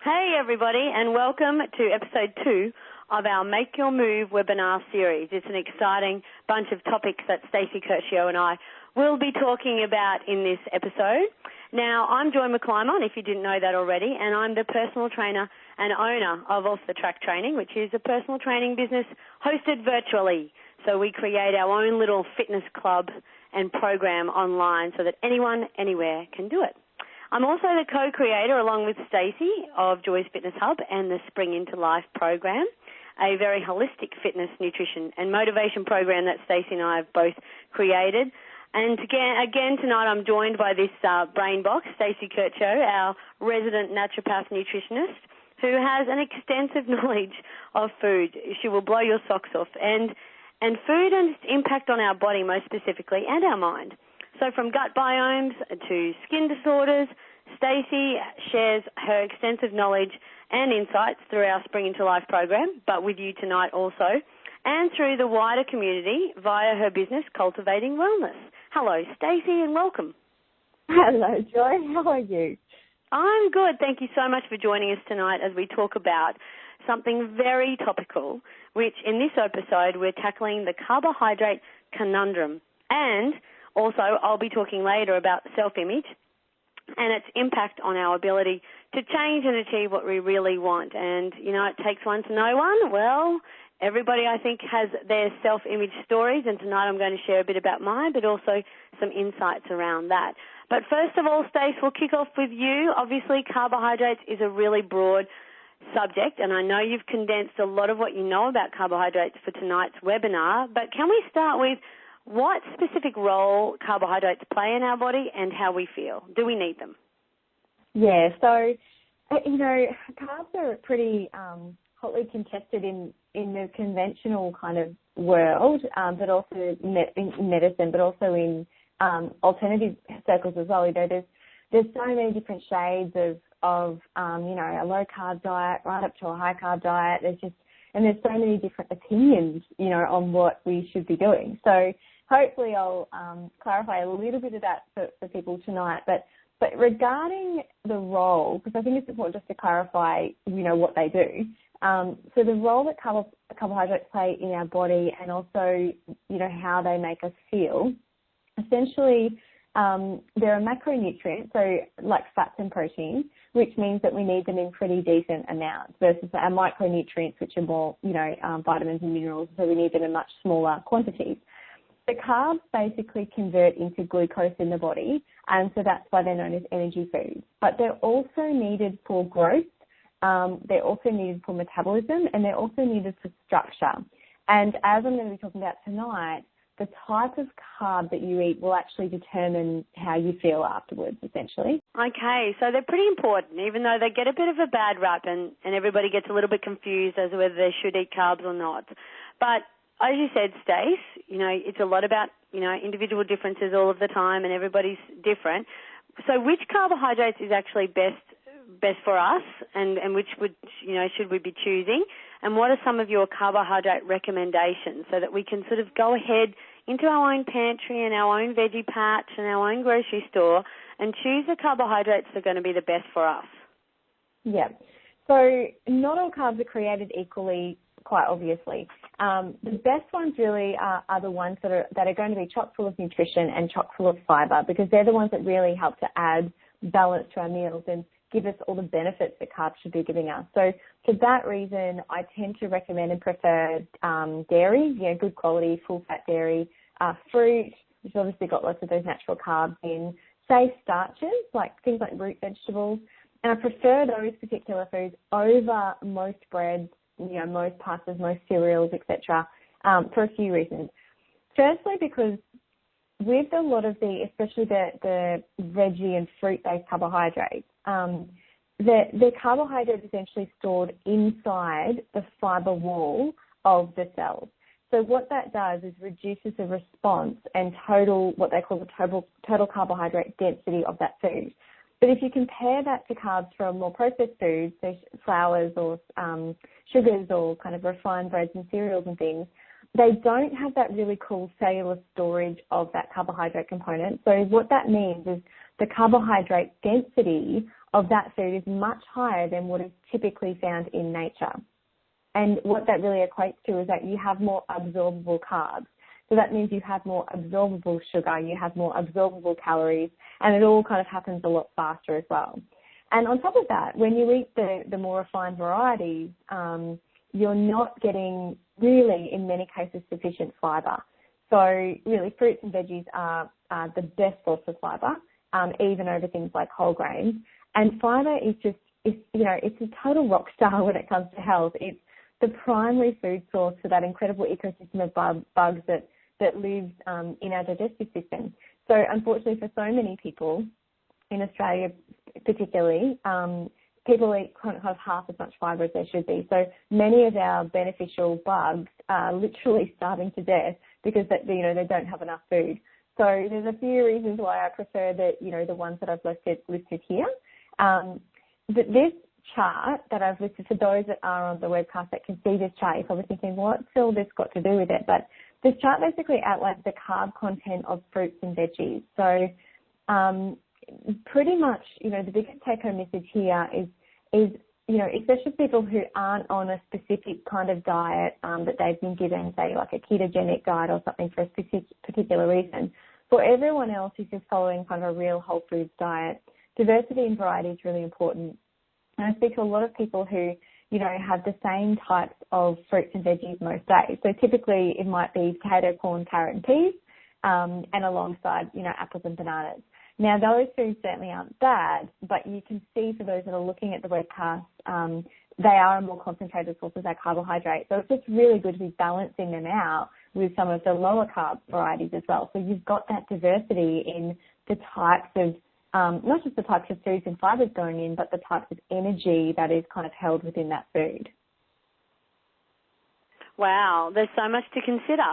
Hey everybody, and welcome to episode 2 of our Make Your Move webinar series. It's an exciting bunch of topics that Stacey Curcio and I will be talking about in this episode. Now, I'm Joy McClymont, if you didn't know that already, and I'm the personal trainer and owner of Off the Track Training, which is a personal training business hosted virtually. So we create our own little fitness club and program online so that anyone, anywhere can do it. I'm also the co-creator, along with Stacey, of Joy's Fitness Hub and the Spring into Life program, a very holistic fitness, nutrition and motivation program that Stacey and I have both created. And again tonight I'm joined by this brain box, Stacey Curcio, our resident naturopath nutritionist, who has an extensive knowledge of food. She will blow your socks off. And food and its impact on our body most specifically and our mind. So from gut biomes to skin disorders, Stacey shares her extensive knowledge and insights through our Spring into Life program, but with you tonight also, and through the wider community via her business, Cultivating Wellness. Hello, Stacey, and welcome. Hello, Joy. How are you? I'm good. Thank you so much for joining us tonight as we talk about something very topical, which in this episode we're tackling the carbohydrate conundrum. And also, I'll be talking later about self-image and its impact on our ability to change and achieve what we really want. And, you know, it takes one to know one. Well, everybody, I think, has their self-image stories, and tonight I'm going to share a bit about mine, but also some insights around that. But first of all, Stace, we'll kick off with you. Obviously, carbohydrates is a really broad subject, and I know you've condensed a lot of what you know about carbohydrates for tonight's webinar, but can we start with what specific role carbohydrates play in our body and how we feel? Do we need them? Yeah, so, you know, carbs are pretty hotly contested in the conventional kind of world, but also in medicine, but also in alternative circles as well. You know, there's so many different shades of you know, a low-carb diet right up to a high-carb diet. There's so many different opinions, you know, on what we should be doing. So hopefully I'll clarify a little bit of that for people tonight. But regarding the role, because I think it's important just to clarify, you know, what they do. So the role that carbohydrates play in our body and also, you know, how they make us feel, essentially they're a macronutrient, so like fats and protein, which means that we need them in pretty decent amounts versus our micronutrients, which are more, you know, vitamins and minerals, so we need them in much smaller quantities. The carbs basically convert into glucose in the body, and so that's why they're known as energy foods. But they're also needed for growth, they're also needed for metabolism, and they're also needed for structure. And as I'm going to be talking about tonight, the type of carb that you eat will actually determine how you feel afterwards, essentially. Okay, so they're pretty important, even though they get a bit of a bad rap and everybody gets a little bit confused as to whether they should eat carbs or not. But as you said, Stace, you know, it's a lot about, you know, individual differences all of the time and everybody's different. So which carbohydrates is actually best for us and which should we be choosing? And what are some of your carbohydrate recommendations so that we can sort of go ahead into our own pantry and our own veggie patch and our own grocery store and choose the carbohydrates that are going to be the best for us? Yeah. So not all carbs are created equally, quite obviously. The best ones really are the ones that are going to be chock full of nutrition and chock full of fibre, because they're the ones that really help to add balance to our meals and give us all the benefits that carbs should be giving us. So for that reason, I tend to recommend and prefer dairy, you know, good quality, full-fat dairy, fruit, which has obviously got lots of those natural carbs in, safe starches, like things like root vegetables, and I prefer those particular foods over most breads, you know, most pastas, most cereals, etc., for a few reasons. Firstly, because with a lot of especially the veggie and fruit-based carbohydrates, the carbohydrate is essentially stored inside the fiber wall of the cells. So what that does is reduces the response and what they call the total carbohydrate density of that food. But if you compare that to carbs from more processed foods, so flours or sugars or kind of refined breads and cereals and things, they don't have that really cool cellular storage of that carbohydrate component. So what that means is the carbohydrate density of that food is much higher than what is typically found in nature. And what that really equates to is that you have more absorbable carbs. So that means you have more absorbable sugar, you have more absorbable calories, and it all kind of happens a lot faster as well. And on top of that, when you eat the more refined varieties, you're not getting really, in many cases, sufficient fibre. So really, fruits and veggies are the best source of fibre, even over things like whole grains. And fibre is just, it's a total rock star when it comes to health. It's the primary food source for that incredible ecosystem of bugs that lives in our digestive system. So unfortunately for so many people, in Australia particularly, people eat kind of half as much fibre as they should be. So many of our beneficial bugs are literally starving to death because they don't have enough food. So there's a few reasons why I prefer the ones that I've listed here. But this chart that I've listed, for those that are on the webcast that can see this chart, you're probably thinking, what's all this got to do with it? But this chart basically outlines the carb content of fruits and veggies. So pretty much, the biggest take-home message here is especially people who aren't on a specific kind of diet that they've been given, say like a ketogenic diet or something for a particular reason. For everyone else who's just following kind of a real whole foods diet, diversity and variety is really important. And I speak to a lot of people who, have the same types of fruits and veggies most days. So typically it might be potato, corn, carrot and peas, and alongside, apples and bananas. Now, those foods certainly aren't bad, but you can see for those that are looking at the webcast, they are a more concentrated source of that carbohydrate. So it's just really good to be balancing them out with some of the lower carb varieties as well. So you've got that diversity in the types of, not just the types of foods and fibres going in, but the types of energy that is kind of held within that food. Wow, there's so much to consider.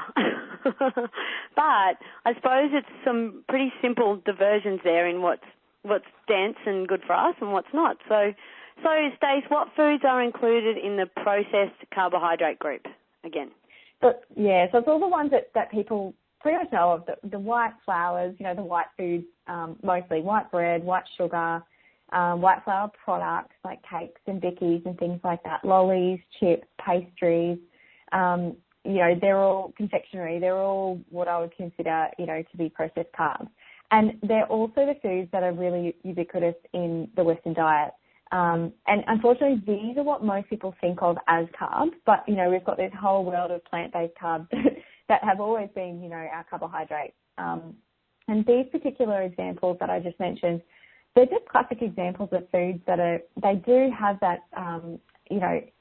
But I suppose it's some pretty simple diversions there in what's dense and good for us and what's not. So Stace, what foods are included in the processed carbohydrate group again? So it's all the ones that people pretty much know of, the white flours, the white foods, mostly white bread, white sugar, white flour products like cakes and bickies and things like that, lollies, chips, pastries. They're all confectionery. They're all what I would consider, to be processed carbs. And they're also the foods that are really ubiquitous in the Western diet. And unfortunately, these are what most people think of as carbs. But, we've got this whole world of plant-based carbs that have always been, our carbohydrates. And these particular examples that I just mentioned, they're just classic examples of foods they do have that,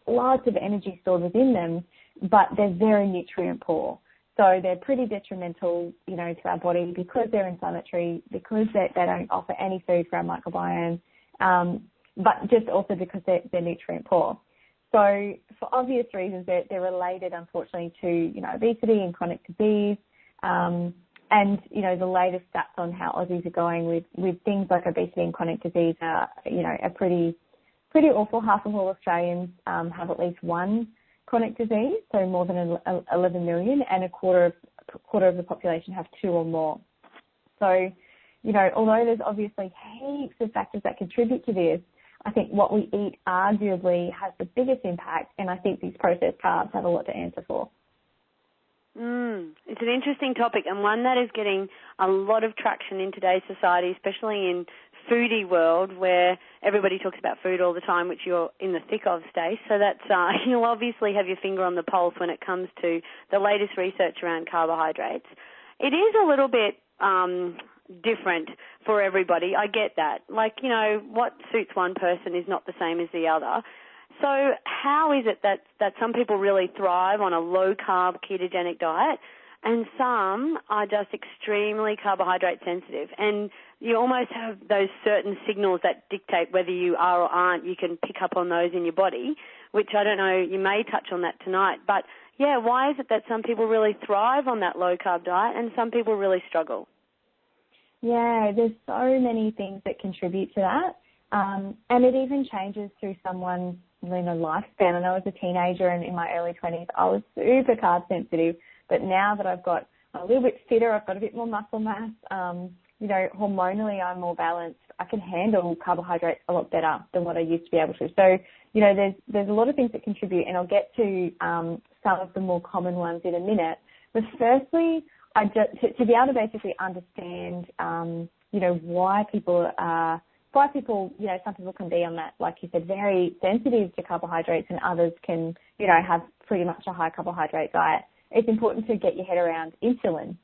lots of energy stored within them, but they're very nutrient poor. So they're pretty detrimental, to our body because they're inflammatory, because they don't offer any food for our microbiome, but just also because they're nutrient poor. So for obvious reasons, they're related, unfortunately, to, obesity and chronic disease. And, the latest stats on how Aussies are going with things like obesity and chronic disease are pretty awful. Half of all Australians have at least one chronic disease, so more than 11 million, and a quarter of the population have two or more. So, although there's obviously heaps of factors that contribute to this, I think what we eat arguably has the biggest impact, and I think these processed carbs have a lot to answer for. It's an interesting topic and one that is getting a lot of traction in today's society, especially in foodie world where everybody talks about food all the time, which you're in the thick of, Stace. So that's you'll obviously have your finger on the pulse when it comes to the latest research around carbohydrates. It is a little bit different for everybody. I get that. Like, what suits one person is not the same as the other. So how is it that some people really thrive on a low-carb ketogenic diet and some are just extremely carbohydrate sensitive? And you almost have those certain signals that dictate whether you are or aren't. You can pick up on those in your body, which I don't know, you may touch on that tonight. But, yeah, why is it that some people really thrive on that low-carb diet and some people really struggle? Yeah, there's so many things that contribute to that. And it even changes through someone's lifespan. I know as a teenager and in my early 20s, I was super carb sensitive. But now that I've got a little bit fitter, I've got a bit more muscle mass, hormonally I'm more balanced. I can handle carbohydrates a lot better than what I used to be able to. So, there's a lot of things that contribute, and I'll get to some of the more common ones in a minute. But firstly, to be able to basically understand, why people, some people can be on that, like you said, very sensitive to carbohydrates, and others can, have pretty much a high carbohydrate diet. It's important to get your head around insulin.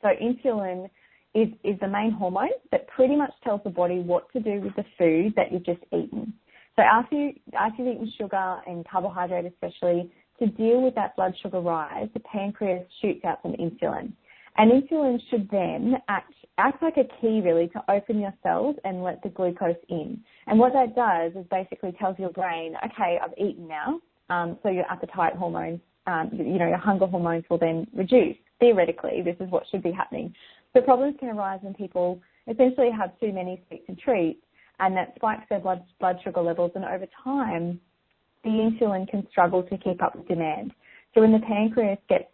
So insulin is the main hormone that pretty much tells the body what to do with the food that you've just eaten. So after you've eaten sugar and carbohydrate especially, to deal with that blood sugar rise, the pancreas shoots out some insulin. And insulin should then act like a key, really, to open your cells and let the glucose in. And what that does is basically tells your brain, okay, I've eaten now, so your appetite hormones, your hunger hormones will then reduce. Theoretically, this is what should be happening. The problems can arise when people essentially have too many sweets and treats, and that spikes their blood sugar levels, and over time, the insulin can struggle to keep up with demand. So when the pancreas gets,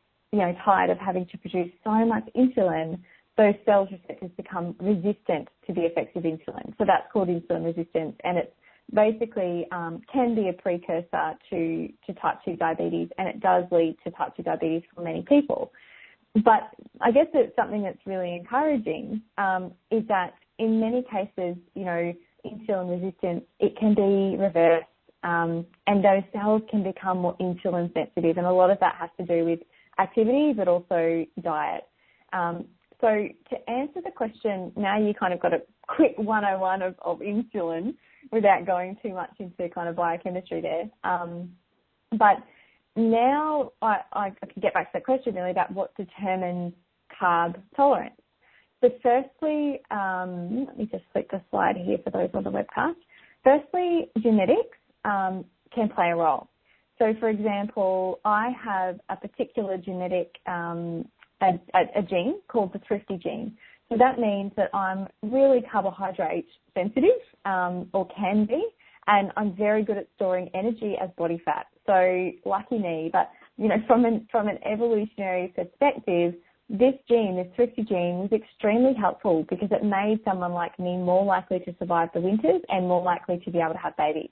tired of having to produce so much insulin, those cell receptors become resistant to the effects of insulin. So that's called insulin resistance, and it's basically can be a precursor to type 2 diabetes, and it does lead to type 2 diabetes for many people. But I guess it's something that's really encouraging is that in many cases, insulin resistance, it can be reversed, and those cells can become more insulin sensitive, and a lot of that has to do with activity, but also diet. So to answer the question, now you kind of got a quick 101 of insulin without going too much into kind of biochemistry there. But now I can get back to that question really about what determines carb tolerance. But firstly, let me just flick the slide here for those on the webcast. Firstly, genetics can play a role. So, for example, I have a particular genetic, a gene called the thrifty gene. So that means that I'm really carbohydrate sensitive, or can be, and I'm very good at storing energy as body fat. So lucky me. But, from an evolutionary perspective, this gene, this thrifty gene, was extremely helpful because it made someone like me more likely to survive the winters and more likely to be able to have babies.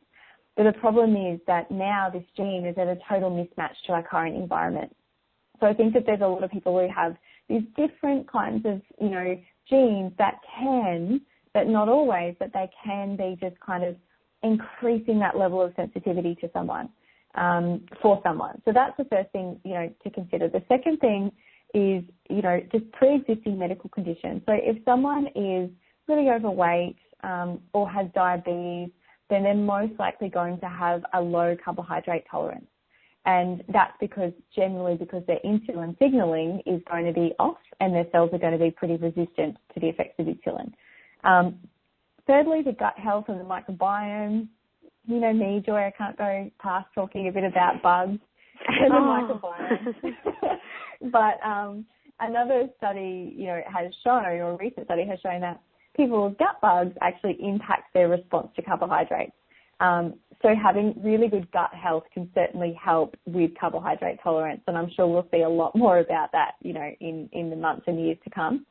But the problem is that now this gene is at a total mismatch to our current environment. So I think that there's a lot of people who have these different kinds of, genes that can, but not always, but they can be just kind of increasing that level of sensitivity to someone, for someone. So that's the first thing, to consider. The second thing is, just pre-existing medical conditions. So if someone is really overweight, or has diabetes, then they're most likely going to have a low carbohydrate tolerance. And that's generally because their insulin signaling is going to be off and their cells are going to be pretty resistant to the effects of insulin. Thirdly, the gut health and the microbiome. Me, Joy, I can't go past talking a bit about bugs and the microbiome. But another study, has shown, or a recent study has shown that people's gut bugs actually impact their response to carbohydrates. So having really good gut health can certainly help with carbohydrate tolerance, and I'm sure we'll see a lot more about that, in the months and years to come.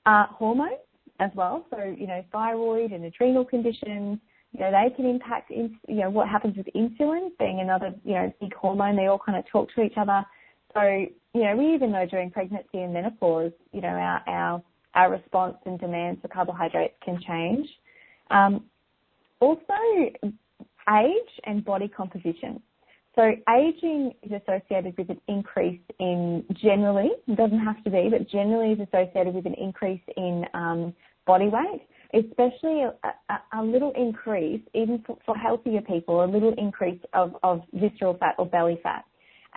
Hormones as well, so, thyroid and adrenal conditions, they can impact, what happens with insulin, being another, big hormone. They all kind of talk to each other. So, we even know during pregnancy and menopause, our response and demands for carbohydrates can change. Also, age and body composition. So aging is associated with an increase in, generally, it doesn't have to be, but generally is associated with an increase in body weight, especially a little increase, even for healthier people, a little increase of visceral fat or belly fat.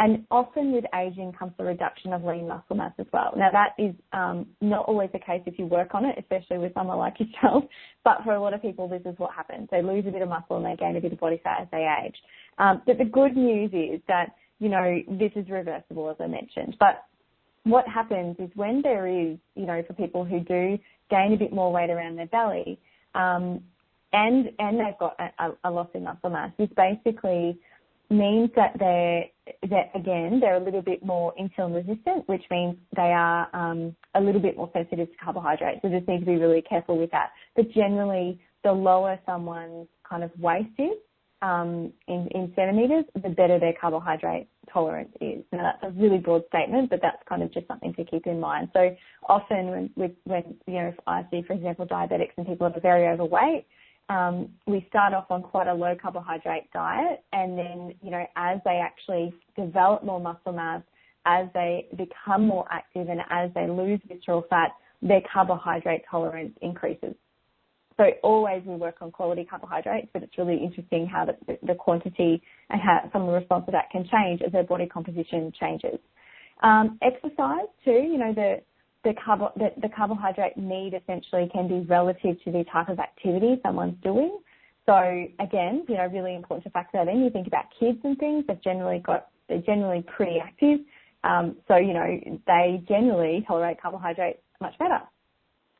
And often with aging comes the reduction of lean muscle mass as well. Now that is not always the case if you work on it, especially with someone like yourself, but for a lot of people this is what happens. They lose a bit of muscle and they gain a bit of body fat as they age. But the good news is that, this is reversible, as I mentioned. But what happens is when there is, for people who do gain a bit more weight around their belly, and they've got a loss in muscle mass, is basically means that they're a little bit more insulin resistant, which means they are a little bit more sensitive to carbohydrates. So just need to be really careful with that. But generally, the lower someone's kind of waist is in centimeters, the better their carbohydrate tolerance is. Now, that's a really broad statement, but that's kind of just something to keep in mind. So often when if I see, for example, diabetics and people that are very overweight, we start off on quite a low carbohydrate diet, and then, as they actually develop more muscle mass, as they become more active and as they lose visceral fat, their carbohydrate tolerance increases. So always we work on quality carbohydrates, but it's really interesting how the quantity and how some of the response to that can change as their body composition changes. Exercise too, the carbohydrate need essentially can be relative to the type of activity someone's doing. So again, really important to factor that in. You think about kids and things, they're generally pretty active. So, they generally tolerate carbohydrates much better.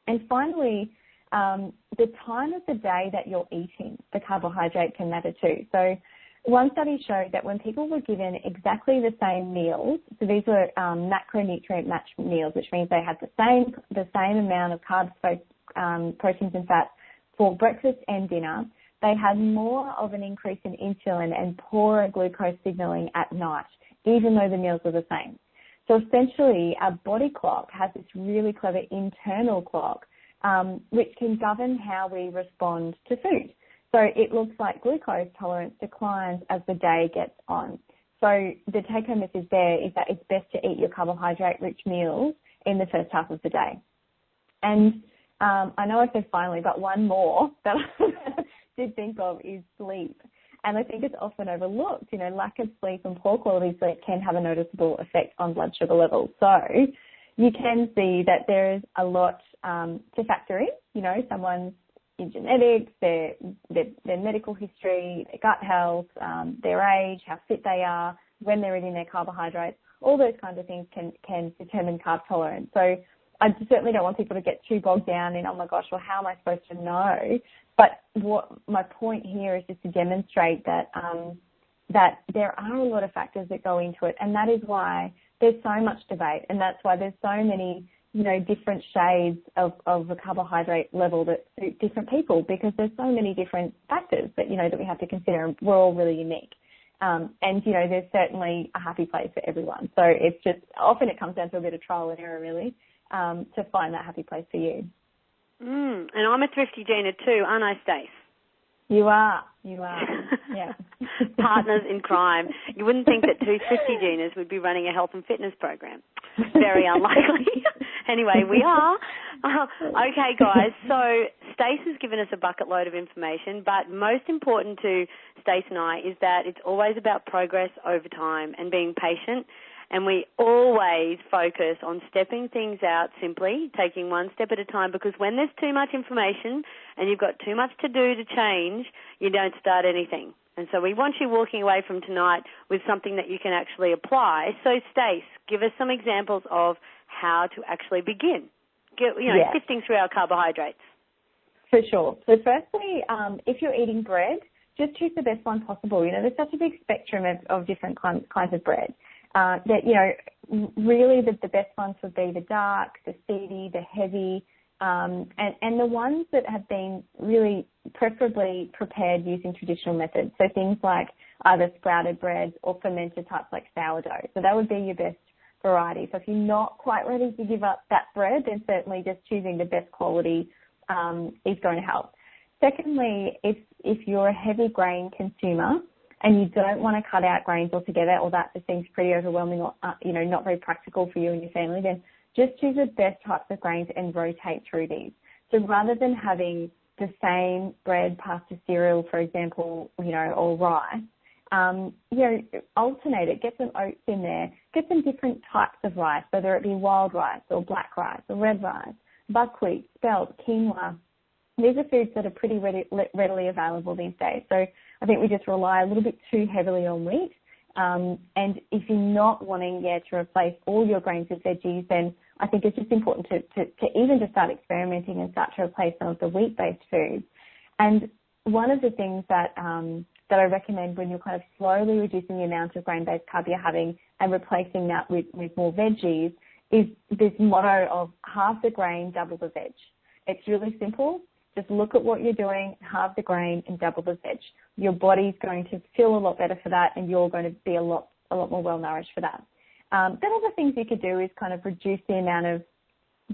And finally, the time of the day that you're eating, the carbohydrate can matter too. So one study showed that when people were given exactly the same meals, so these were macronutrient matched meals, which means they had the same amount of carbs, proteins and fats for breakfast and dinner, they had more of an increase in insulin and poorer glucose signaling at night, even though the meals were the same. So essentially, our body clock has this really clever internal clock, which can govern how we respond to food. So it looks like glucose tolerance declines as the day gets on. So the take-home message there is that it's best to eat your carbohydrate-rich meals in the first half of the day. And I know I said finally, but one more that I did think of is sleep. And I think it's often overlooked. Lack of sleep and poor quality sleep can have a noticeable effect on blood sugar levels. So you can see that there is a lot to factor in. Someone's genetics, their medical history, their gut health, their age, how fit they are, when they're eating their carbohydrates, all those kinds of things can determine carb tolerance. So I certainly don't want people to get too bogged down in, oh my gosh, well, how am I supposed to know? But what my point here is just to demonstrate that there are a lot of factors that go into it, and that is why there's so much debate, and that's why there's so many different shades of a carbohydrate level that suit different people, because there's so many different factors that, that we have to consider, and we're all really unique. And, there's certainly a happy place for everyone. So it's just, often it comes down to a bit of trial and error, really, to find that happy place for you. And I'm a thrifty Gina too, aren't I, Stace? You are. Yeah. Partners in crime. You wouldn't think that two thrifty Ginas would be running a health and fitness program. Very unlikely. Anyway, we are. Okay, guys. So Stace has given us a bucket load of information, but most important to Stace and I is that it's always about progress over time and being patient. And we always focus on stepping things out simply, taking one step at a time, because when there's too much information and you've got too much to do to change, you don't start anything. And so we want you walking away from tonight with something that you can actually apply. So, Stace, give us some examples of how to actually begin, sifting through our carbohydrates. For sure. So firstly, if you're eating bread, just choose the best one possible. There's such a big spectrum of different kinds of bread. Really the best ones would be the dark, the seedy, the heavy, and the ones that have been really preferably prepared using traditional methods. So things like either sprouted breads or fermented types like sourdough. So that would be your best variety. So if you're not quite ready to give up that bread, then certainly just choosing the best quality is going to help. Secondly, if you're a heavy grain consumer, and you don't want to cut out grains altogether, or that just seems pretty overwhelming or, not very practical for you and your family, then just choose the best types of grains and rotate through these. So rather than having the same bread, pasta, cereal, for example, or rice, alternate it, get some oats in there, get some different types of rice, whether it be wild rice or black rice or red rice, buckwheat, spelt, quinoa. These are foods that are pretty readily available these days. So I think we just rely a little bit too heavily on wheat. And if you're not wanting, to replace all your grains with veggies, then I think it's just important to even just start experimenting and start to replace some of the wheat-based foods. And one of the things that that I recommend when you're kind of slowly reducing the amount of grain-based carb you're having and replacing that with more veggies is this motto of halve the grain, double the veg. It's really simple. Just look at what you're doing, halve the grain and double the veg. Your body's going to feel a lot better for that, and you're going to be a lot more well-nourished for that. Then other things you could do is kind of reduce the amount of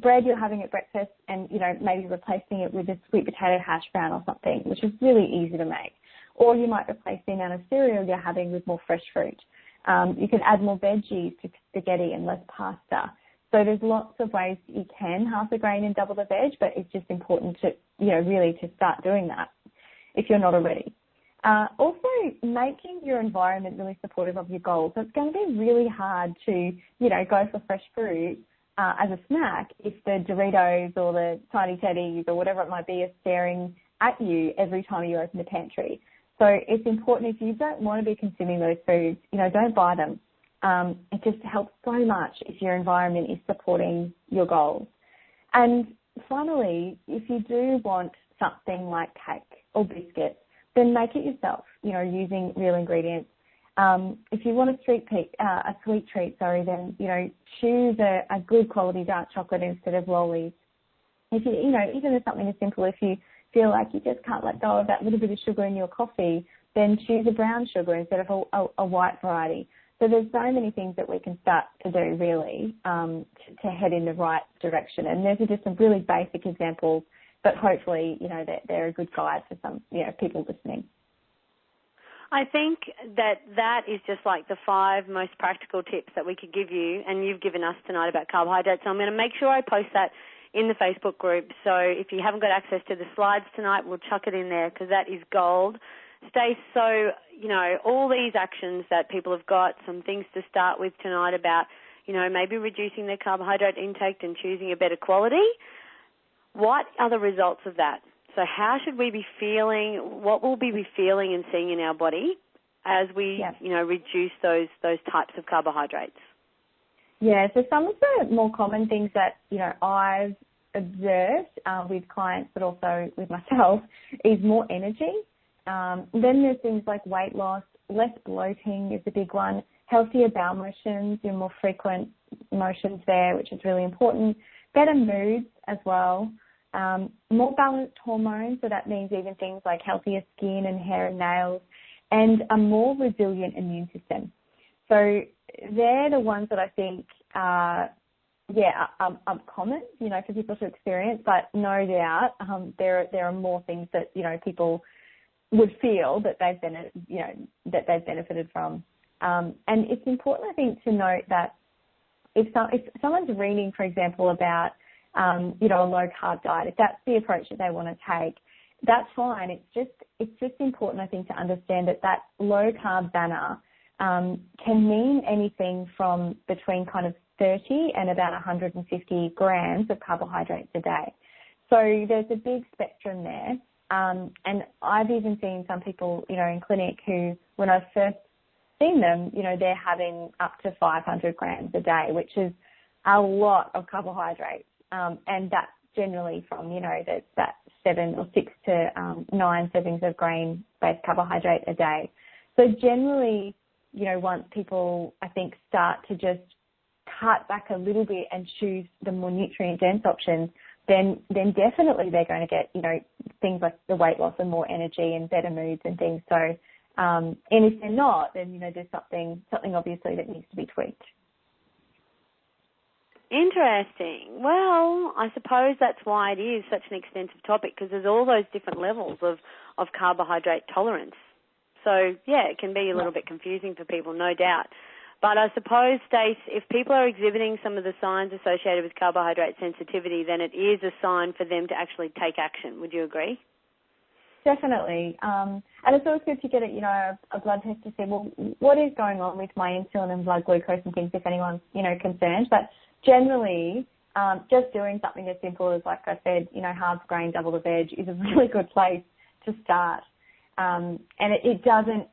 bread you're having at breakfast and, maybe replacing it with a sweet potato hash brown or something, which is really easy to make. Or you might replace the amount of cereal you're having with more fresh fruit. You can add more veggies to spaghetti and less pasta. So there's lots of ways that you can halve the grain and double the veg, but it's just important to, really to start doing that if you're not already. Also, making your environment really supportive of your goals. So it's going to be really hard to, go for fresh fruit as a snack if the Doritos or the Tiny Teddies or whatever it might be are staring at you every time you open the pantry. So it's important, if you don't want to be consuming those foods, don't buy them. It just helps so much if your environment is supporting your goals. And finally, if you do want something like cake or biscuits, then make it yourself, using real ingredients. If you want a sweet treat, then, choose a good quality dark chocolate instead of lollies. If you, even if something as simple, if you feel like you just can't let go of that little bit of sugar in your coffee, then choose a brown sugar instead of a white variety. So there's so many things that we can start to do, really, to head in the right direction. And there's just some really basic examples, but hopefully, they're a good guide for some, people listening. I think that is just like the 5 most practical tips that we could give you, and you've given us tonight about carbohydrates. So I'm going to make sure I post that in the Facebook group. So if you haven't got access to the slides tonight, we'll chuck it in there because that is gold. Stace, so, all these actions that people have got, some things to start with tonight about, maybe reducing their carbohydrate intake and choosing a better quality. What are the results of that? So how should we be feeling, what will we be feeling and seeing in our body as we, reduce those types of carbohydrates? Yeah, so some of the more common things that, I've observed with clients but also with myself is more energy. Then there's things like weight loss, less bloating is a big one, healthier bowel motions, more frequent motions there, which is really important, better moods as well, more balanced hormones, so that means even things like healthier skin and hair and nails, and a more resilient immune system. So they're the ones that I think are common, for people to experience, but no doubt there are more things that, people would feel that they've benefited from. And it's important, I think, to note that if someone's reading, for example, about a low carb diet, if that's the approach that they want to take, that's fine. It's just important, I think, to understand that low carb banner can mean anything from between kind of 30 and about 150 grams of carbohydrates a day. So there's a big spectrum there. And I've even seen some people, in clinic who, when I've first seen them, they're having up to 500 grams a day, which is a lot of carbohydrates. And that's generally from, that 7 or 6 to 9 servings of grain-based carbohydrate a day. So generally, once people, I think, start to just cut back a little bit and choose the more nutrient-dense options, then definitely they're going to get, things like the weight loss and more energy and better moods and things. So, and if they're not, then, there's something obviously that needs to be tweaked. Interesting. Well, I suppose that's why it is such an extensive topic, because there's all those different levels of carbohydrate tolerance. So, yeah, it can be a little bit confusing for people, no doubt. But I suppose, Stace, if people are exhibiting some of the signs associated with carbohydrate sensitivity, then it is a sign for them to actually take action. Would you agree? Definitely. And it's always good to get a blood test to see, well, what is going on with my insulin and blood glucose and things if anyone's, concerned. But generally, just doing something as simple as, like I said, halve grain, double the veg is a really good place to start. And it doesn't,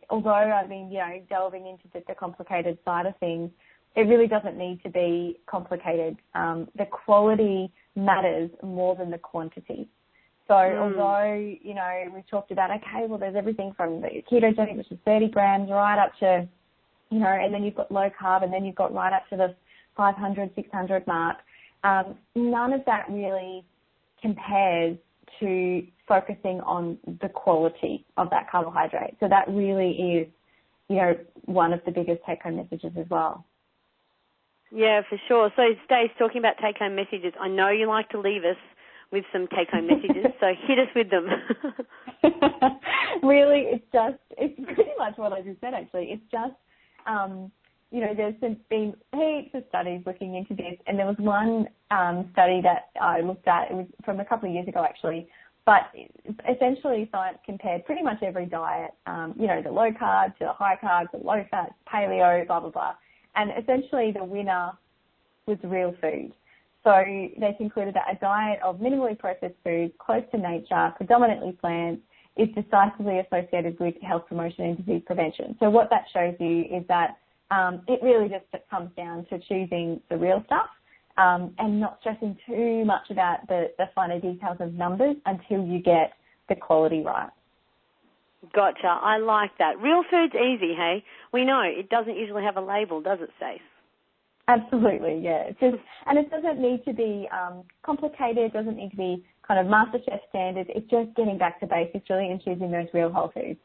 although I've been, delving into the complicated side of things, it really doesn't need to be complicated. The quality matters more than the quantity. So although, you know, we've talked about, okay, well, there's everything from the ketogenic, which is 30 grams, right up to, you know, and then you've got low carb, and then you've got right up to the 500, 600 mark. None of that really compares to focusing on the quality of that carbohydrate. So that really is, you know, one of the biggest take-home messages as well. Yeah, for sure. So, Stace, talking about take-home messages, I know you like to leave us with some take-home messages, so hit us with them. Really, it's pretty much what I just said, actually. It's just, you know, there's been heaps of studies looking into this, and there was one study that I looked at, it was from a couple of years ago, actually, but essentially science compared pretty much every diet, you know, the low carb to the high carb, the low fat, paleo, blah, blah, blah. And essentially the winner was real food. So they concluded that a diet of minimally processed food, close to nature, predominantly plants, is decisively associated with health promotion and disease prevention. So what that shows you is that it really just comes down to choosing the real stuff and not stressing too much about the finer details of numbers until you get the quality right. Gotcha. I like that. Real food's easy, hey? We know it doesn't usually have a label, does it, Stace? Absolutely, yeah. And it doesn't need to be complicated. It doesn't need to be kind of MasterChef standards. It's just getting back to basics, really, and choosing those real whole foods.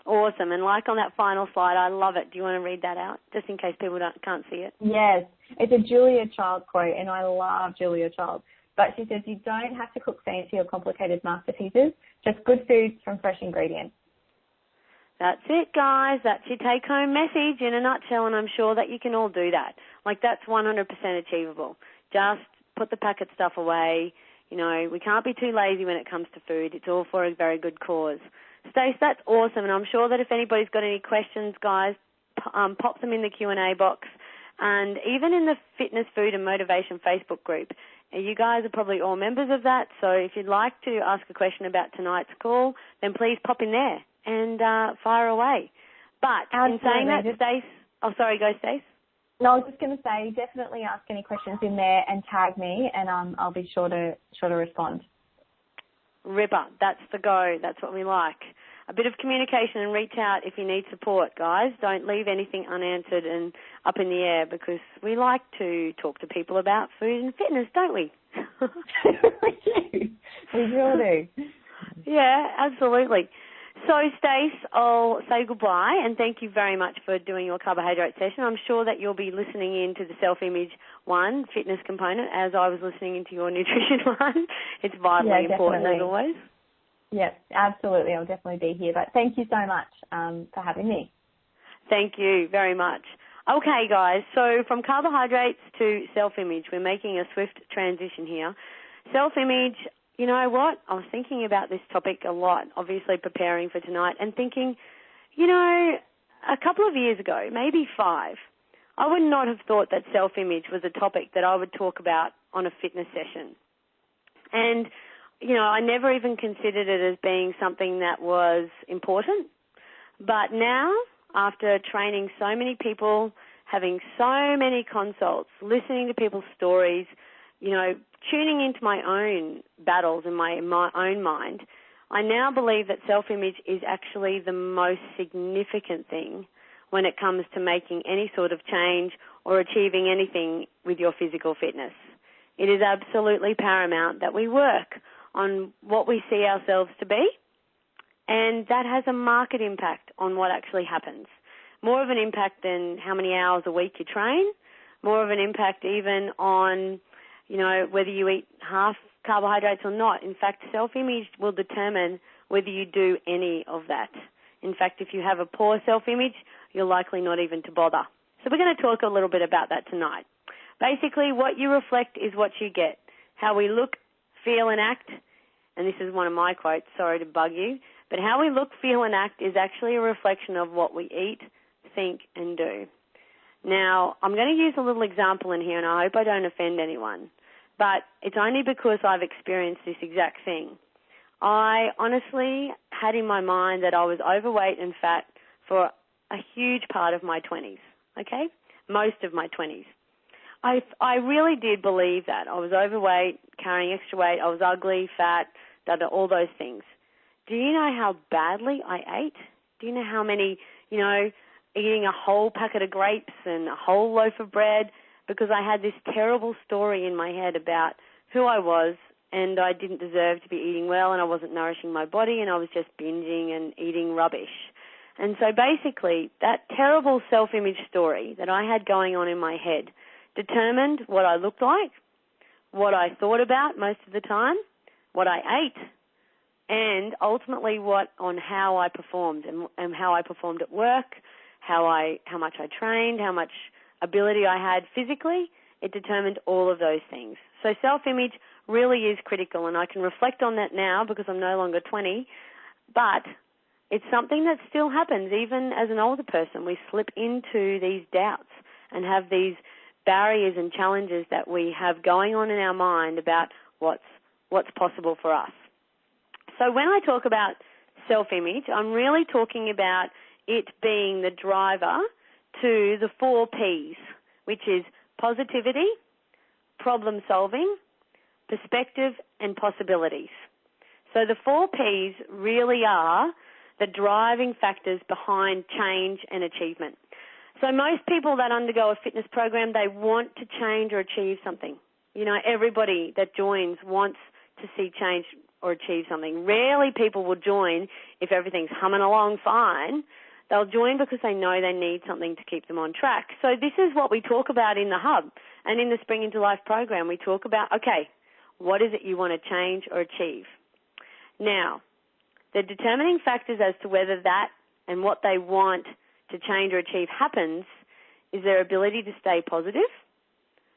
Awesome. And like on that final slide, I love it. Do you want to read that out, just in case people can't see it? Yes. It's a Julia Child quote, and I love Julia Child. But she says, you don't have to cook fancy or complicated masterpieces, just good food from fresh ingredients. That's it, guys. That's your take-home message in a nutshell, and I'm sure that you can all do that. Like, that's 100% achievable. Just put the packet stuff away. You know, we can't be too lazy when it comes to food. It's all for a very good cause. Stace, that's awesome, and I'm sure that if anybody's got any questions, guys, pop them in the Q&A box. And even in the Fitness, Food and Motivation Facebook group, you guys are probably all members of that, so if you'd like to ask a question about tonight's call, then please pop in there and fire away. But in saying that, Stace, oh, sorry, go, Stace. No, I was just going to say, definitely ask any questions in there and tag me, and I'll be sure to respond. Ripper, that's the go. That's what we like. A bit of communication and reach out if you need support, guys. Don't leave anything unanswered and up in the air, because we like to talk to people about food and fitness, don't we? We do. We sure do. Yeah, absolutely. So, Stace, I'll say goodbye and thank you very much for doing your carbohydrate session. I'm sure that you'll be listening in to the self-image one, fitness component, as I was listening into your nutrition one. It's vitally important as always. Yes, absolutely. I'll definitely be here. But thank you so much for having me. Thank you very much. Okay, guys, so from carbohydrates to self-image, we're making a swift transition here. Self-image, you know what? I was thinking about this topic a lot, obviously preparing for tonight, and thinking, you know, a couple of years ago, maybe 5, I would not have thought that self-image was a topic that I would talk about on a fitness session. And you know, I never even considered it as being something that was important. But now, after training so many people, having so many consults, listening to people's stories, you know, tuning into my own battles in my own mind, I now believe that self-image is actually the most significant thing when it comes to making any sort of change or achieving anything with your physical fitness. It is absolutely paramount that we work on what we see ourselves to be, and that has a marked impact on what actually happens. More of an impact than how many hours a week you train, more of an impact even on, you know, whether you eat half carbohydrates or not. In fact, self-image will determine whether you do any of that. In fact, if you have a poor self-image, you're likely not even to bother. So we're going to talk a little bit about that tonight. Basically, what you reflect is what you get. How we look, feel and act, and this is one of my quotes, sorry to bug you, but how we look, feel and act is actually a reflection of what we eat, think and do. Now, I'm going to use a little example in here, and I hope I don't offend anyone, but it's only because I've experienced this exact thing. I honestly had in my mind that I was overweight and fat for a huge part of my 20s, okay? Most of my 20s. I really did believe that. I was overweight, carrying extra weight. I was ugly, fat, all those things. Do you know how badly I ate? Do you know how many, eating a whole packet of grapes and a whole loaf of bread, because I had this terrible story in my head about who I was, and I didn't deserve to be eating well, and I wasn't nourishing my body, and I was just binging and eating rubbish. And so basically, that terrible self-image story that I had going on in my head determined what I looked like, what I thought about most of the time, what I ate, and ultimately on how I performed and how I performed at work, how much I trained, how much ability I had physically. It determined all of those things. So self-image really is critical, and I can reflect on that now because I'm no longer 20, but it's something that still happens even as an older person. We slip into these doubts and have these barriers and challenges that we have going on in our mind about what's possible for us. So when I talk about self-image, I'm really talking about it being the driver to the 4 Ps, which is positivity, problem solving, perspective, and possibilities. So the 4 Ps really are the driving factors behind change and achievement. So most people that undergo a fitness program, they want to change or achieve something. Everybody that joins wants to see change or achieve something. Rarely people will join if everything's humming along fine. They'll join because they know they need something to keep them on track. So this is what we talk about in the Hub and in the Spring into Life program. We talk about, okay, what is it you want to change or achieve? Now, the determining factors as to whether that and what they want to change or achieve happens is their ability to stay positive.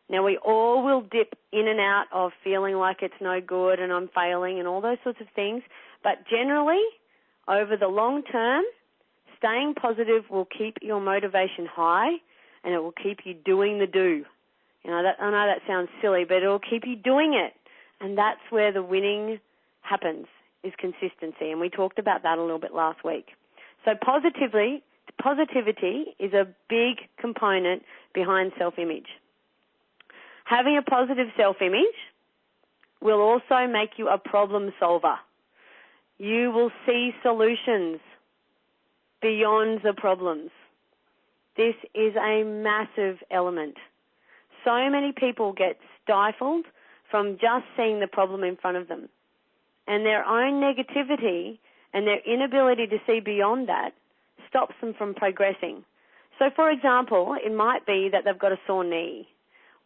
Now, we all will dip in and out of feeling like it's no good and I'm failing and all those sorts of things, but generally, over the long term, staying positive will keep your motivation high and it will keep you doing the do. I know that sounds silly, but it will keep you doing it, and that's where the winning happens, is consistency, and we talked about that a little bit last week. So positivity is a big component behind self-image. Having a positive self-image will also make you a problem solver. You will see solutions beyond the problems. This is a massive element. So many people get stifled from just seeing the problem in front of them. And their own negativity and their inability to see beyond that stops them from progressing. So, for example, it might be that they've got a sore knee,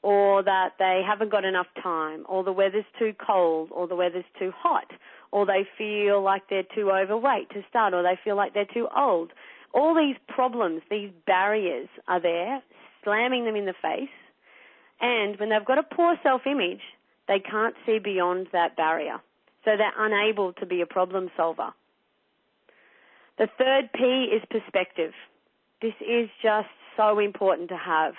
or that they haven't got enough time, or the weather's too cold, or the weather's too hot, or they feel like they're too overweight to start, or they feel like they're too old. All these problems, these barriers are there, slamming them in the face, and when they've got a poor self-image, they can't see beyond that barrier. So they're unable to be a problem solver. The 3rd P is perspective. This is just so important to have.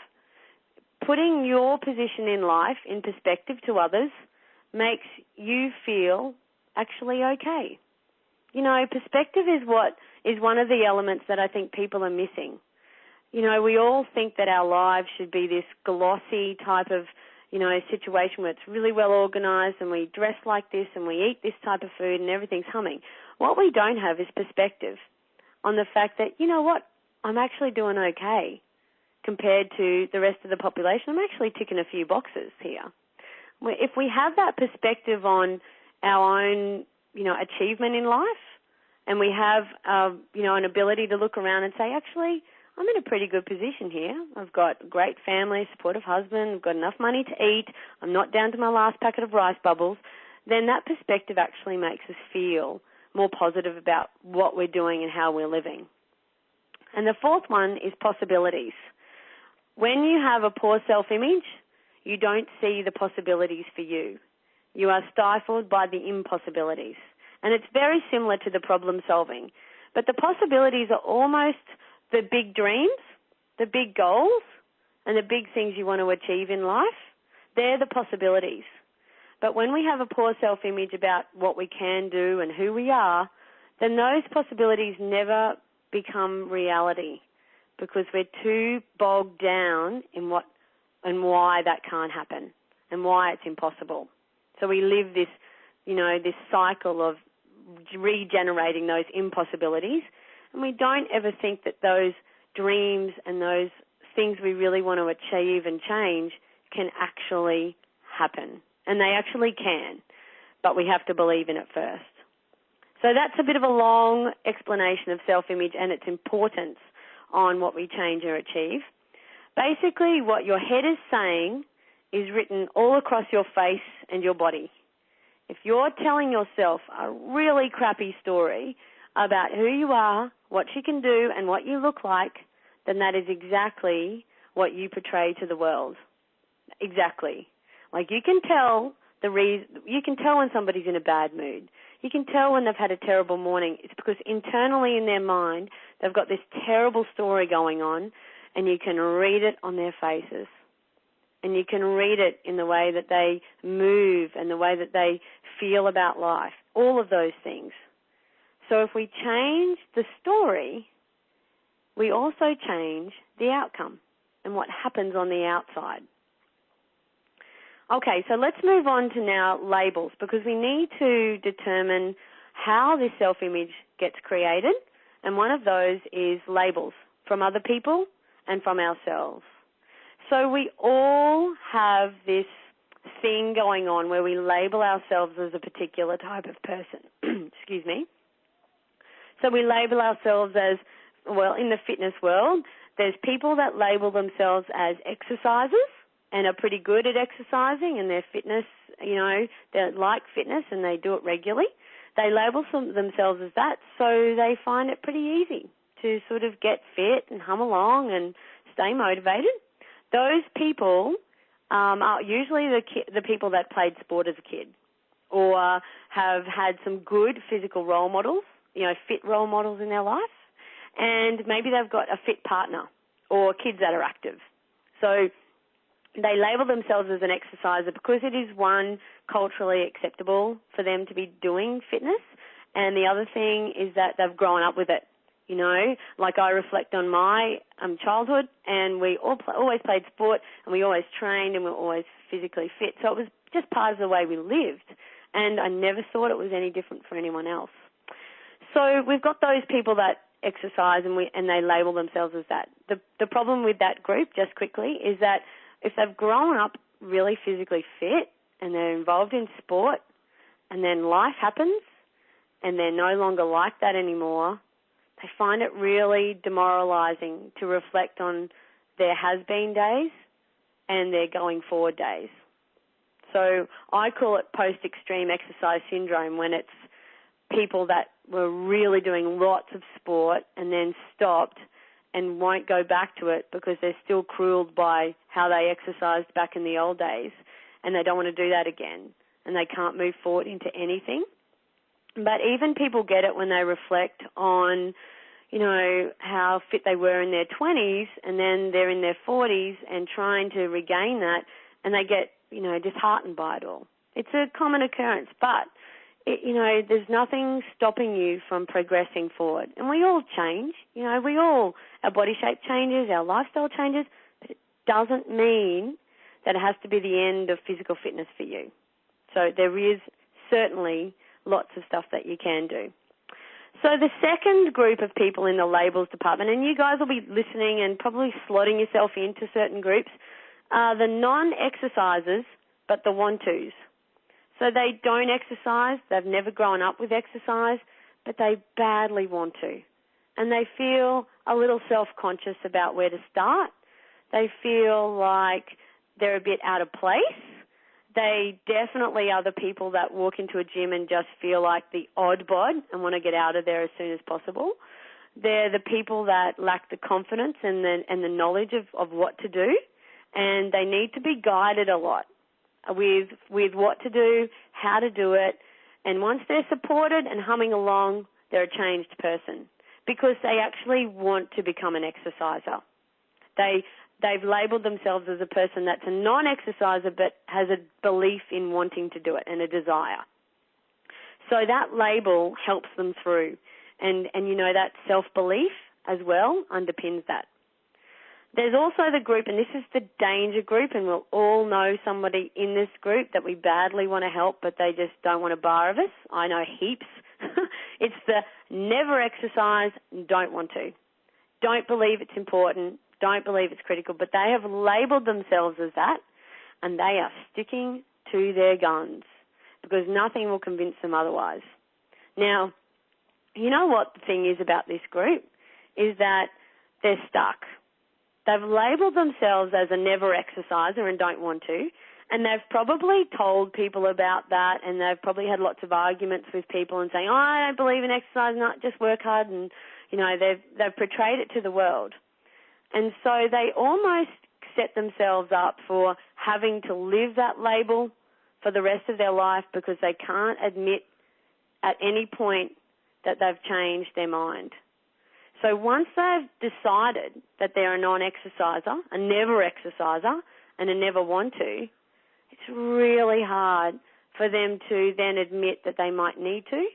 Putting your position in life in perspective to others makes you feel actually okay. Perspective is one of the elements that I think people are missing. We all think that our lives should be this glossy type of situation where it's really well organized and we dress like this and we eat this type of food and everything's humming. What we don't have is perspective on the fact that, I'm actually doing okay compared to the rest of the population. I'm actually ticking a few boxes here. If we have that perspective on our own, achievement in life, and we have, an ability to look around and say, actually, I'm in a pretty good position here. I've got a great family, supportive husband, I've got enough money to eat, I'm not down to my last packet of rice bubbles, then that perspective actually makes us feel more positive about what we're doing and how we're living. And the 4th one is possibilities. When you have a poor self-image, you don't see the possibilities for you. You are stifled by the impossibilities. And it's very similar to the problem solving. But the possibilities are almost the big dreams, the big goals, and the big things you want to achieve in life. They're the possibilities. But when we have a poor self-image about what we can do and who we are, then those possibilities never become reality because we're too bogged down in what and why that can't happen and why it's impossible. So we live this this cycle of regenerating those impossibilities. And we don't ever think that those dreams and those things we really want to achieve and change can actually happen. And they actually can, but we have to believe in it first. So that's a bit of a long explanation of self-image and its importance on what we change or achieve. Basically, what your head is saying is written all across your face and your body. If you're telling yourself a really crappy story about who you are, what you can do, and what you look like, then that is exactly what you portray to the world. Exactly. Like you can tell when somebody's in a bad mood. You can tell when they've had a terrible morning. It's because internally in their mind, they've got this terrible story going on, and you can read it on their faces. And you can read it in the way that they move and the way that they feel about life, all of those things. So if we change the story, we also change the outcome and what happens on the outside. Okay, so let's move on to now labels, because we need to determine how this self-image gets created, and one of those is labels from other people and from ourselves. So we all have this thing going on where we label ourselves as a particular type of person. Excuse me. So we label ourselves as, well, in the fitness world, there's people that label themselves as exercisers and are pretty good at exercising, and their fitness, they like fitness and they do it regularly. They label themselves as that, so they find it pretty easy to sort of get fit and hum along and stay motivated. Those people are usually the people that played sport as a kid or have had some good physical role models, fit role models in their life, and maybe they've got a fit partner or kids that are active. So they label themselves as an exerciser because it is, one, culturally acceptable for them to be doing fitness, and the other thing is that they've grown up with it. Like I reflect on my childhood, and we always played sport, and we always trained, and we were always physically fit. So it was just part of the way we lived, and I never thought it was any different for anyone else. So we've got those people that exercise, and they label themselves as that. The problem with that group, just quickly, is that if they've grown up really physically fit, and they're involved in sport, and then life happens, and they're no longer like that anymore, they find it really demoralizing to reflect on their has-been days and their going-forward days. So I call it post-extreme exercise syndrome, when it's people that were really doing lots of sport and then stopped and won't go back to it because they're still cruelled by how they exercised back in the old days, and they don't want to do that again, and they can't move forward into anything. But even people get it when they reflect on, how fit they were in their 20s, and then they're in their 40s and trying to regain that, and they get, disheartened by it all. It's a common occurrence, but, there's nothing stopping you from progressing forward. And we all change, our body shape changes, our lifestyle changes, but it doesn't mean that it has to be the end of physical fitness for you. So there is certainly lots of stuff that you can do. So the second group of people in the labels department, and you guys will be listening and probably slotting yourself into certain groups, are the non-exercisers but the want-tos. So they don't exercise, they've never grown up with exercise, but they badly want to. And they feel a little self-conscious about where to start. They feel like they're a bit out of place. They definitely are the people that walk into a gym and just feel like the odd bod and want to get out of there as soon as possible. They're the people that lack the confidence and the knowledge of what to do, and they need to be guided a lot with what to do, how to do it, and once they're supported and humming along, they're a changed person because they actually want to become an exerciser. They've labelled themselves as a person that's a non-exerciser but has a belief in wanting to do it and a desire. So that label helps them through, and that self-belief as well underpins that. There's also the group, and this is the danger group, and we'll all know somebody in this group that we badly want to help, but they just don't want a bar of us. I know heaps. It's the never exercise, don't want to. Don't believe it's important, don't believe it's critical, but they have labelled themselves as that, and they are sticking to their guns because nothing will convince them otherwise. Now, you know what the thing is about this group is that they're stuck. They've labelled themselves as a never exerciser and don't want to, and they've probably told people about that, and they've probably had lots of arguments with people and saying, oh, I don't believe in exercise, not just work hard, and, you know, they've portrayed it to the world. And so they almost set themselves up for having to live that label for the rest of their life because they can't admit at any point that they've changed their mind. So once they've decided that they're a non-exerciser, a never exerciser, and a never want to, it's really hard for them to then admit that they might need to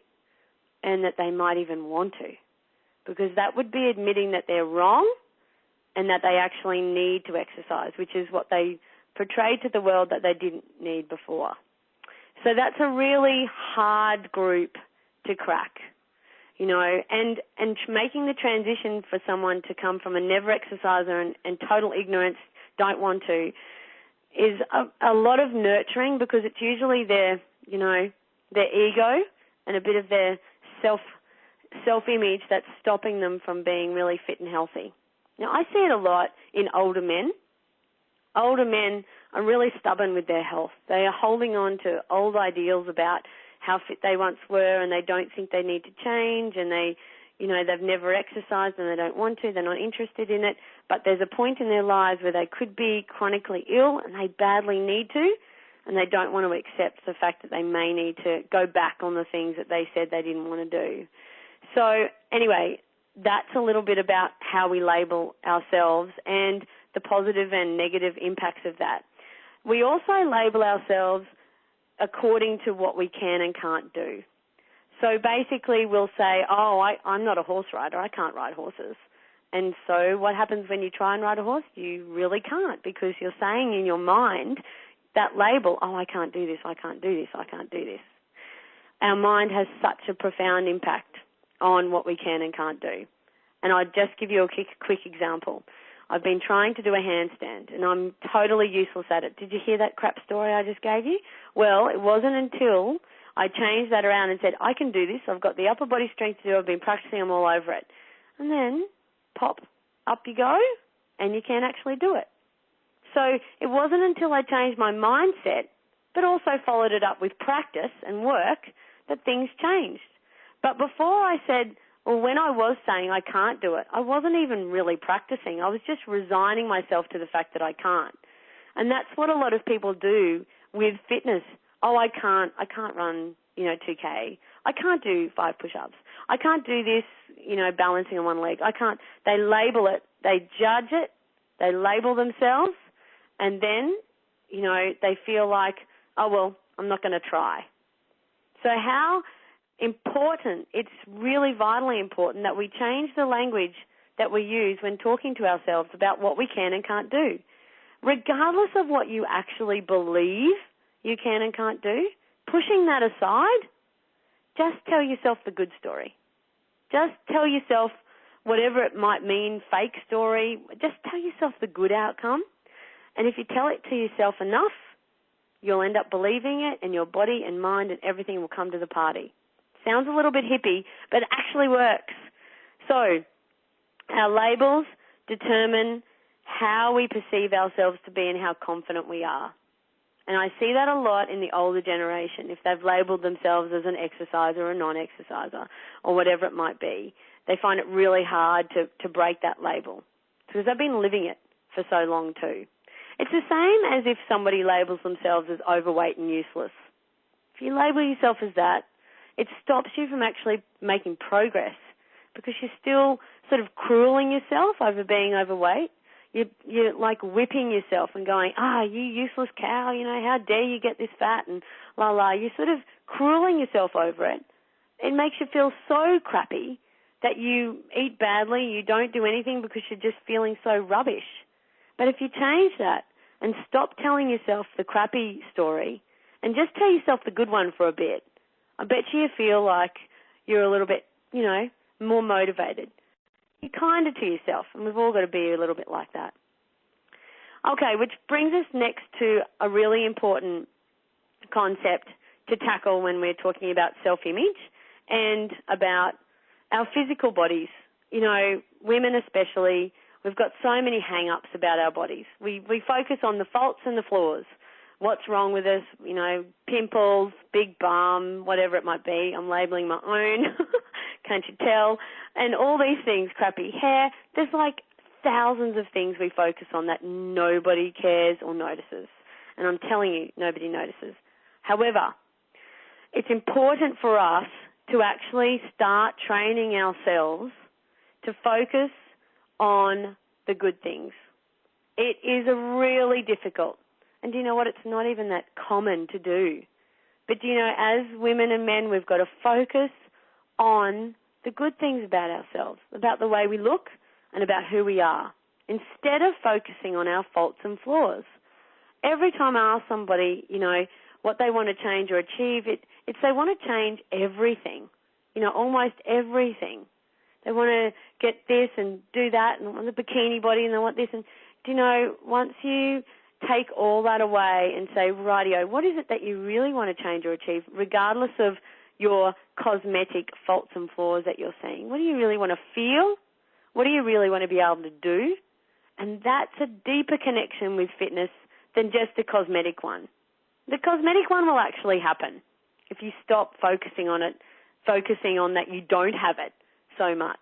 and that they might even want to, because that would be admitting that they're wrong and that they actually need to exercise, which is what they portrayed to the world that they didn't need before. So that's a really hard group to crack. You know, and making the transition for someone to come from a never exerciser and total ignorance, don't want to, is a lot of nurturing because it's usually their, you know, their ego and a bit of their self-image that's stopping them from being really fit and healthy. Now, I see it a lot in older men. Older men are really stubborn with their health. They are holding on to old ideals about how fit they once were, and they don't think they need to change, and they, you know, they've never exercised and they don't want to, they're not interested in it, but there's a point in their lives where they could be chronically ill and they badly need to, and they don't want to accept the fact that they may need to go back on the things that they said they didn't want to do. So anyway, that's a little bit about how we label ourselves and the positive and negative impacts of that. We also label ourselves according to what we can and can't do. So basically we'll say, oh, I'm not a horse rider, I can't ride horses. And so what happens when you try and ride a horse? You really can't, because you're saying in your mind that label, oh, I can't do this, I can't do this, I can't do this. Our mind has such a profound impact on what we can and can't do. And I'll just give you a quick example. I've been trying to do a handstand, and I'm totally useless at it. Did you hear that crap story I just gave you? Well, it wasn't until I changed that around and said, I can do this. I've got the upper body strength to do. I've been practicing. I'm all over it. And then, pop, up you go, and you can actually do it. So it wasn't until I changed my mindset, but also followed it up with practice and work, that things changed. But before I said, well, when I was saying I can't do it, I wasn't even really practicing. I was just resigning myself to the fact that I can't. And that's what a lot of people do with fitness. Oh, I can't run, 2K. I can't do 5 push-ups. I can't do this, balancing on one leg. I can't. They label it. They judge it. They label themselves. And then, they feel like, oh, well, I'm not going to try. So how important, it's really vitally important that we change the language that we use when talking to ourselves about what we can and can't do. Regardless of what you actually believe you can and can't do, pushing that aside, just tell yourself the good story. Just tell yourself whatever it might mean, fake story, just tell yourself the good outcome. And if you tell it to yourself enough, you'll end up believing it, and your body and mind and everything will come to the party. Sounds a little bit hippie, but it actually works. So our labels determine how we perceive ourselves to be and how confident we are. And I see that a lot in the older generation. If they've labeled themselves as an exerciser or a non-exerciser or whatever it might be, they find it really hard to break that label because they've been living it for so long too. It's the same as if somebody labels themselves as overweight and useless. If you label yourself as that, it stops you from actually making progress because you're still sort of crueling yourself over being overweight. You're like whipping yourself and going, you useless cow, how dare you get this fat and la la. You're sort of crueling yourself over it. It makes you feel so crappy that you eat badly, you don't do anything because you're just feeling so rubbish. But if you change that and stop telling yourself the crappy story and just tell yourself the good one for a bit, I bet you feel like you're a little bit, more motivated. You're kinder to yourself, and we've all got to be a little bit like that. Okay, which brings us next to a really important concept to tackle when we're talking about self-image and about our physical bodies. Women especially, we've got so many hang-ups about our bodies. We focus on the faults and the flaws. What's wrong with us, pimples, big bum, whatever it might be. I'm labeling my own, can't you tell? And all these things, crappy hair. There's like thousands of things we focus on that nobody cares or notices. And I'm telling you, nobody notices. However, it's important for us to actually start training ourselves to focus on the good things. It is really difficult. And do you know what? It's not even that common to do. But as women and men, we've got to focus on the good things about ourselves, about the way we look and about who we are, instead of focusing on our faults and flaws. Every time I ask somebody, what they want to change or achieve, it's they want to change everything, almost everything. They want to get this and do that and want the bikini body and they want this. And, once you take all that away and say, rightio, what is it that you really want to change or achieve, regardless of your cosmetic faults and flaws that you're seeing? What do you really want to feel? What do you really want to be able to do? And that's a deeper connection with fitness than just the cosmetic one. The cosmetic one will actually happen if you stop focusing on it, focusing on that you don't have it so much.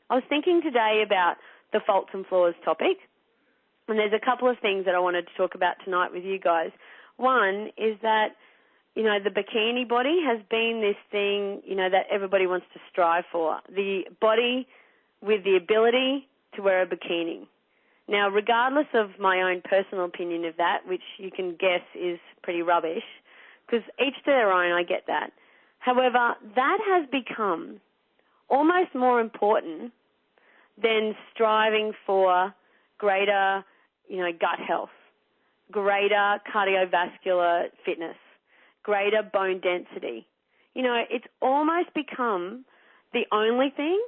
I was thinking today about the faults and flaws topic, and there's a couple of things that I wanted to talk about tonight with you guys. One is that, the bikini body has been this thing, that everybody wants to strive for. The body with the ability to wear a bikini. Now, regardless of my own personal opinion of that, which you can guess is pretty rubbish, because each to their own, I get that. However, that has become almost more important than striving for greater, gut health, greater cardiovascular fitness, greater bone density. It's almost become the only thing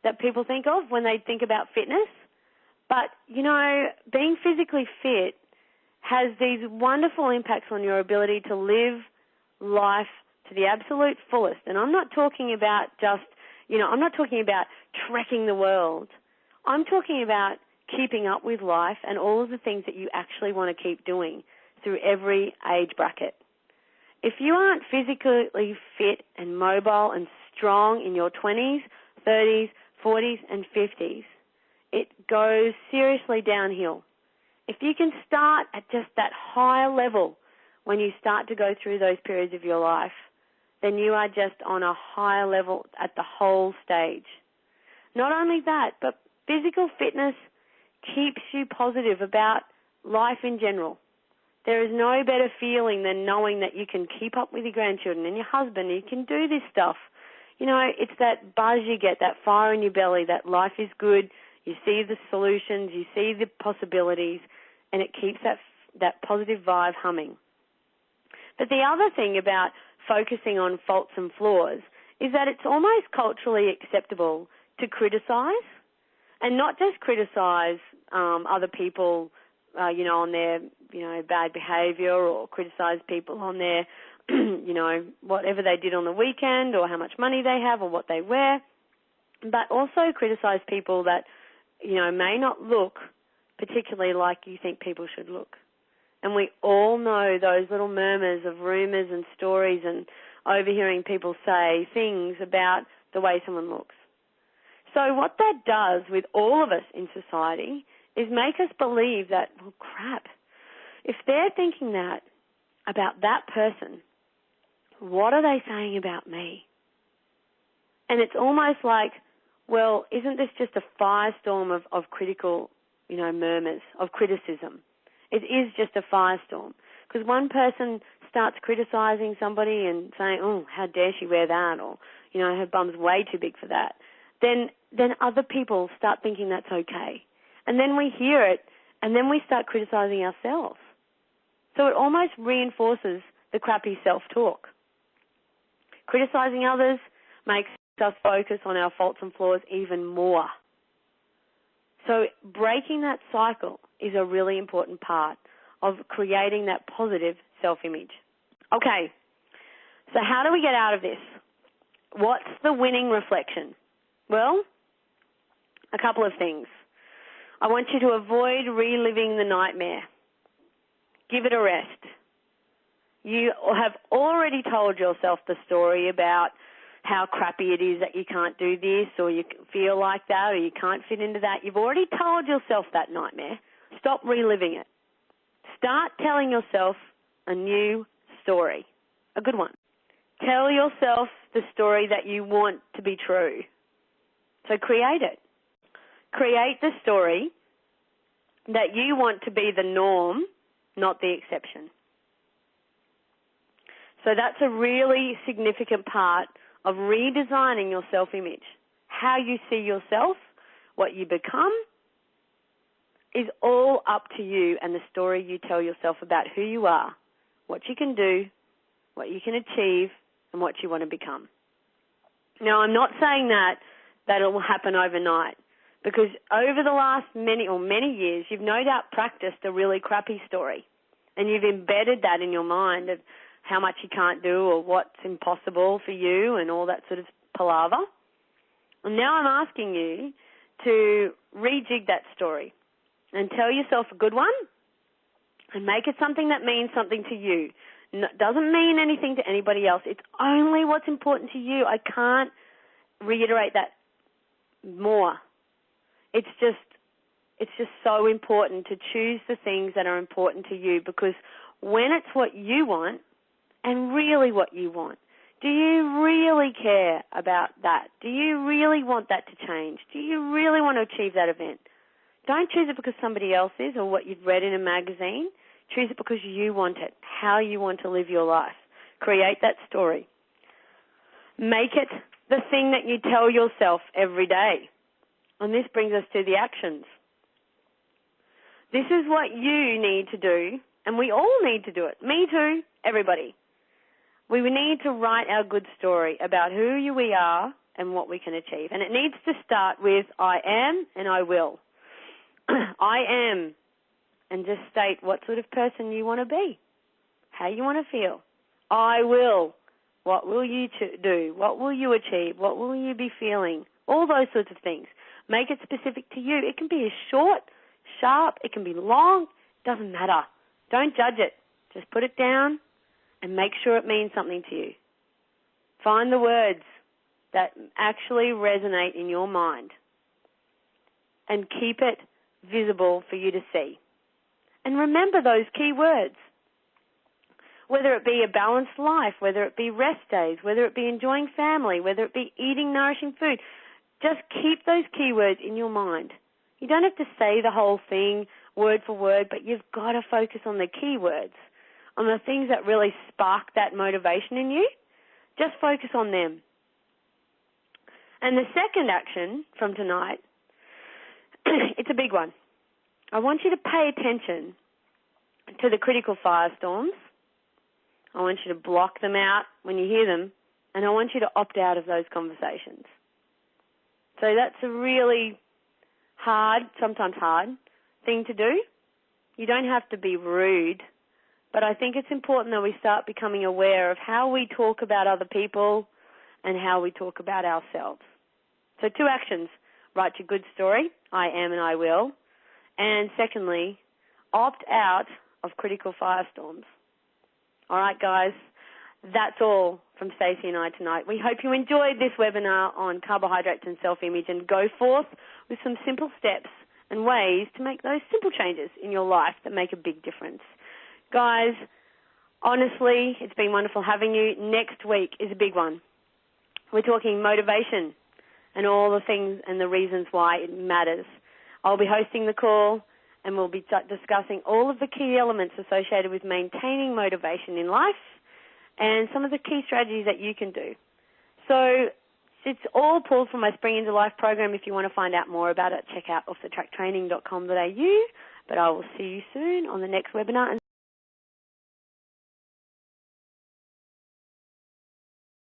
that people think of when they think about fitness. But, being physically fit has these wonderful impacts on your ability to live life to the absolute fullest. And I'm not talking about just, I'm not talking about trekking the world. I'm talking about keeping up with life and all of the things that you actually want to keep doing through every age bracket. If you aren't physically fit and mobile and strong in your 20s, 30s, 40s, and 50s, it goes seriously downhill. If you can start at just that higher level when you start to go through those periods of your life, then you are just on a higher level at the whole stage. Not only that, but physical fitness keeps you positive about life in general. There is no better feeling than knowing that you can keep up with your grandchildren and your husband, and you can do this stuff. It's that buzz you get, that fire in your belly, that life is good. You see the solutions, you see the possibilities, and it keeps that positive vibe humming. But the other thing about focusing on faults and flaws is that it's almost culturally acceptable to criticize, and not just criticize other people, on their, bad behavior, or criticize people on their, whatever they did on the weekend, or how much money they have, or what they wear, but also criticize people that, may not look particularly like you think people should look. And we all know those little murmurs of rumors and stories and overhearing people say things about the way someone looks. So what that does with all of us in society is make us believe that, well, crap, if they're thinking that about that person, what are they saying about me? And it's almost like, well, isn't this just a firestorm of critical, murmurs, of criticism? It is just a firestorm. Because one person starts criticizing somebody and saying, oh, how dare she wear that, or, her bum's way too big for that. Then other people start thinking that's okay. And then we hear it, And then we start criticizing ourselves. So it almost reinforces the crappy self-talk. Criticizing others makes us focus on our faults and flaws even more. So breaking that cycle is a really important part of creating that positive self-image. Okay, so how do we get out of this? What's the winning reflection? Well, a couple of things. I want you to avoid reliving the nightmare. Give it a rest. You have already told yourself the story about how crappy it is that you can't do this, or you feel like that, or you can't fit into that. You've already told yourself that nightmare. Stop reliving it. Start telling yourself a new story, a good one. Tell yourself the story that you want to be true. So create it. Create the story that you want to be the norm, not the exception. So that's a really significant part of redesigning your self-image. How you see yourself, what you become, is all up to you and the story you tell yourself about who you are, what you can do, what you can achieve, and what you want to become. Now, I'm not saying that it will happen overnight, because over the last many years, you've no doubt practiced a really crappy story, and you've embedded that in your mind of how much you can't do or what's impossible for you and all that sort of palaver. And now I'm asking you to rejig that story and tell yourself a good one and make it something that means something to you. Doesn't mean anything to anybody else. It's only what's important to you. I can't reiterate that more. It's just so important to choose the things that are important to you, because when it's what you want, and really what you want, do you really care about that? Do you really want that to change? Do you really want to achieve that event? Don't choose it because somebody else is or what you've read in a magazine. Choose it because you want it, how you want to live your life. Create that story. Make it the thing that you tell yourself every day. And this brings us to the actions. This is what you need to do, and we all need to do it. Me too, everybody. We need to write our good story about who we are and what we can achieve. And it needs to start with I am and I will. I am, and just state what sort of person you want to be, how you want to feel. I will. What will you do? What will you achieve? What will you be feeling? All those sorts of things. Make it specific to you. It can be short, sharp. It can be long. Doesn't matter. Don't judge it. Just put it down and make sure it means something to you. Find the words that actually resonate in your mind and keep it visible for you to see. And remember those key words. Whether it be a balanced life, whether it be rest days, whether it be enjoying family, whether it be eating nourishing food, just keep those keywords in your mind. You don't have to say the whole thing word for word, but you've got to focus on the keywords, on the things that really spark that motivation in you. Just focus on them. And the second action from tonight, it's a big one. I want you to pay attention to the critical firestorms. I want you to block them out when you hear them, and I want you to opt out of those conversations. So that's a really sometimes hard thing to do. You don't have to be rude, but I think it's important that we start becoming aware of how we talk about other people and how we talk about ourselves. So 2 actions. Write your good story, I am and I will. And secondly, opt out of critical firestorms. All right, guys, that's all from Stacey and I tonight. We hope you enjoyed this webinar on carbohydrates and self-image, and go forth with some simple steps and ways to make those simple changes in your life that make a big difference. Guys, honestly, it's been wonderful having you. Next week is a big one. We're talking motivation and all the things and the reasons why it matters. I'll be hosting the call, and we'll be discussing all of the key elements associated with maintaining motivation in life and some of the key strategies that you can do. So It's all pulled from my Spring into Life program. If you want to find out more about it, check out offthetracktraining.com.au. But I will see you soon on the next webinar.